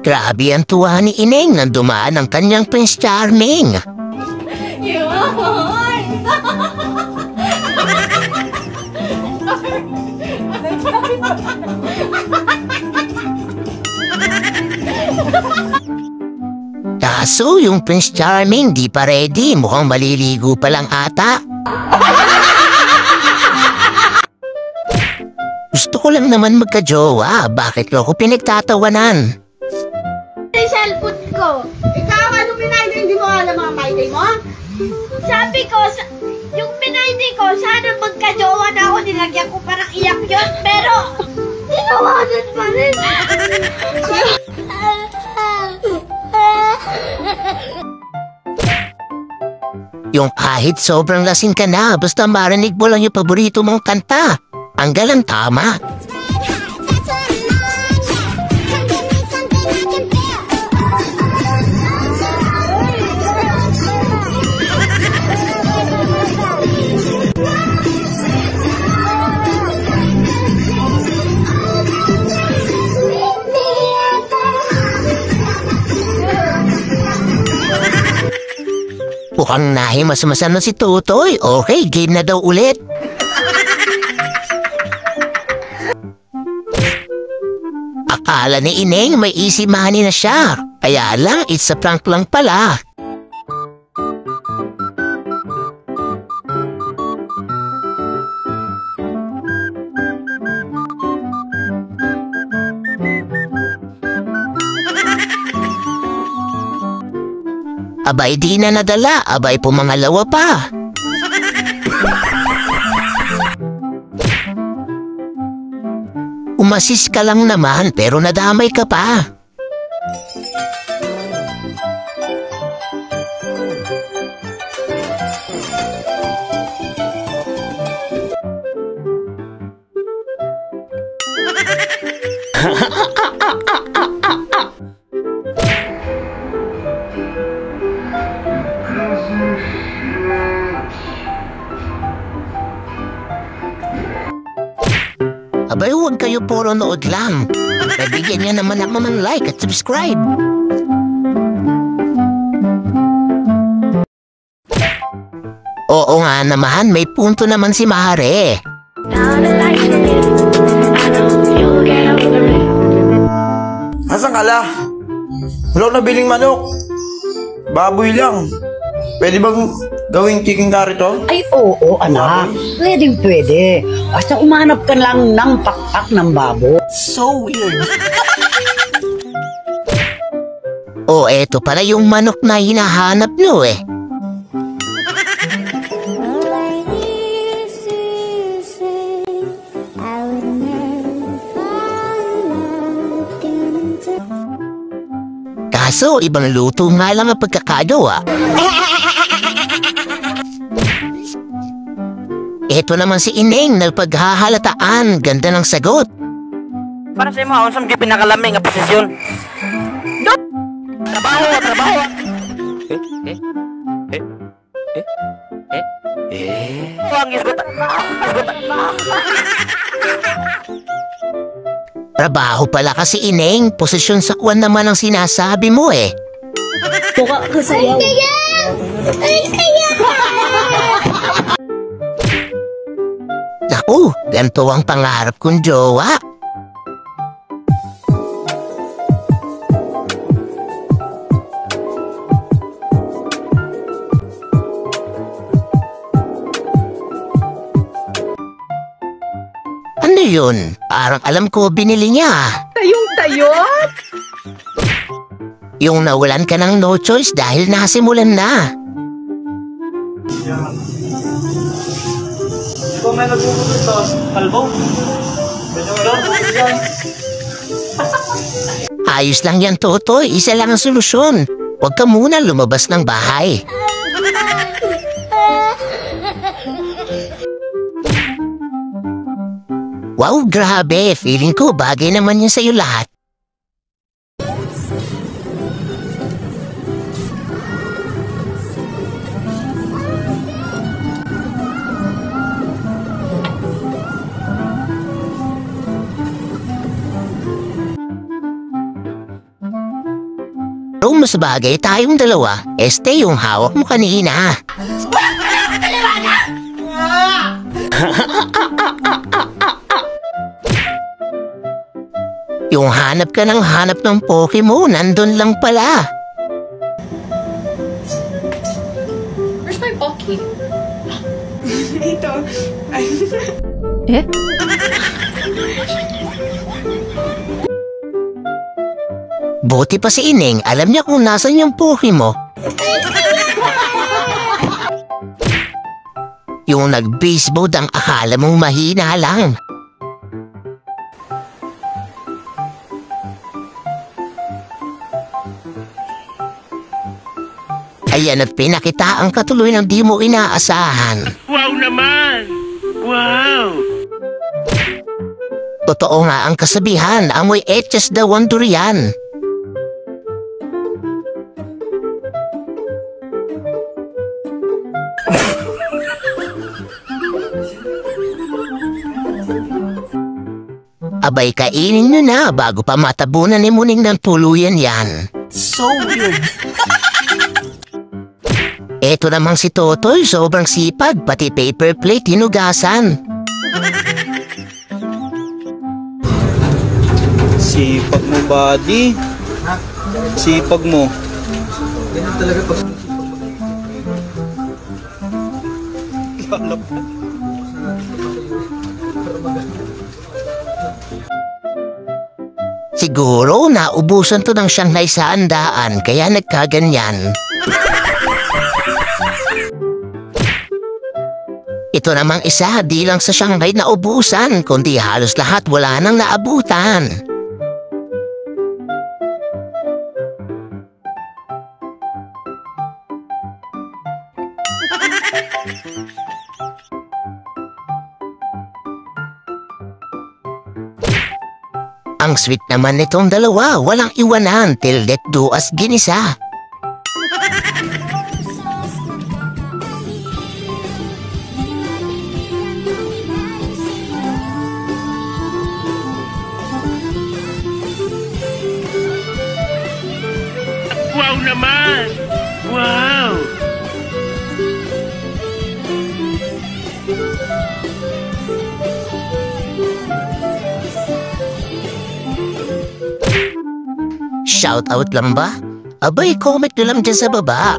Grabe ang tuwa ni Ineng nang dumaan ang kanyang Prince Charming. Kaso yung Prince Charming di pa ready, mukhang maliligo pa lang ata. Gusto ko lang naman magka-jowa, bakit ko ako pinagtatawanan? Yung cellphone ko. Ikaw, ano pinayday? Hindi mo alam mga payday mo? Sabi ko, yung pinayday ko, sana magka-jowa na ako, nilagyan ko parang iyak yun, pero tinawanan pa rin. Yung kahit sobrang lasing ka na, basta marinig mo lang yung paborito mong kanta. Ang galang tama. Mukhang nahimas-masan na si Totoy. Okay, game na daw ulit. Akala ni Ineng may easy money na siya. Kaya lang, it's a prank lang pala. Abay di na nadala, abay pumangalawa pa. Umasis ka lang naman pero nadamay ka pa. Abay, huwag kayo puro nood lang. Bigyan niyo naman ako ng like at subscribe. Oo nga naman, may punto naman si Mare. Asan ka la? Wala na biling manok. Baboy lang. Pwede bang gawing chicken curry to? Ay, oo, anak. Pwede. Basta umanap ka lang ng pakpak ng babo. So weird. Oh, eto pala yung manok na hinahanap nyo eh. Kaso, ibang luto nga lang ang pagkakagawa. Ito naman si Ineng na paghahalataan. Ganda ng sagot. Para sa imo, unsam di pinakalaming nga posisyon. Trabaho. Ang isgot. Trabaho pala kasi Ineng. Posisyon sa kwan naman ang sinasabi mo eh. Mukha ka sayaw. Ay, kaya! Naku, ganito ang pangarap kong jowa. Ano yun? Parang alam ko binili niya. Tayong-tayot? Yung nawalan ka ng no choice dahil nasimulan na. Kung may nagpupunod to, kalbo. Ayos lang yan, Totoy. Isa lang ang solusyon. Huwag ka muna lumabas ng bahay. Wow, grabe. Feeling ko bagay naman yun sa'yo lahat. mas bagay tayong dalawa. Este yung hawak mo kanina. Yung hanap ka ng hanap ng Pokemon, nandun lang pala. Where's my Pocky? Buti pa si Ineng, alam niya kung nasan yung Pokemon. Yung nag-baseball ang akala mong mahina lang. Ayan at pinakita ang katuloy ng di mo inaasahan. Wow naman! Wow! Totoo nga ang kasabihan, amoy etches daw ang durian. Abay, kainin nyo na bago pa matabunan ni Muning ng tuluyan yan. So weird! Eto namang si Totoy, sobrang sipag, pati paper plate hinugasan. Sipag mo, buddy. Sipag mo. Ganyan talaga pag... Siguro naubusan to ng Shanghai sa andaan, kaya nagkaganyan. Ito namang isa, di lang sa Shanghai na ubusan, kundi halos lahat wala nang naabutan. Ang sweet naman nitong dalawa, walang iwanan till death do us ginisa. Wow naman! Wow! Shout out lang ba? Abay, comment nyo lang dyan sa baba.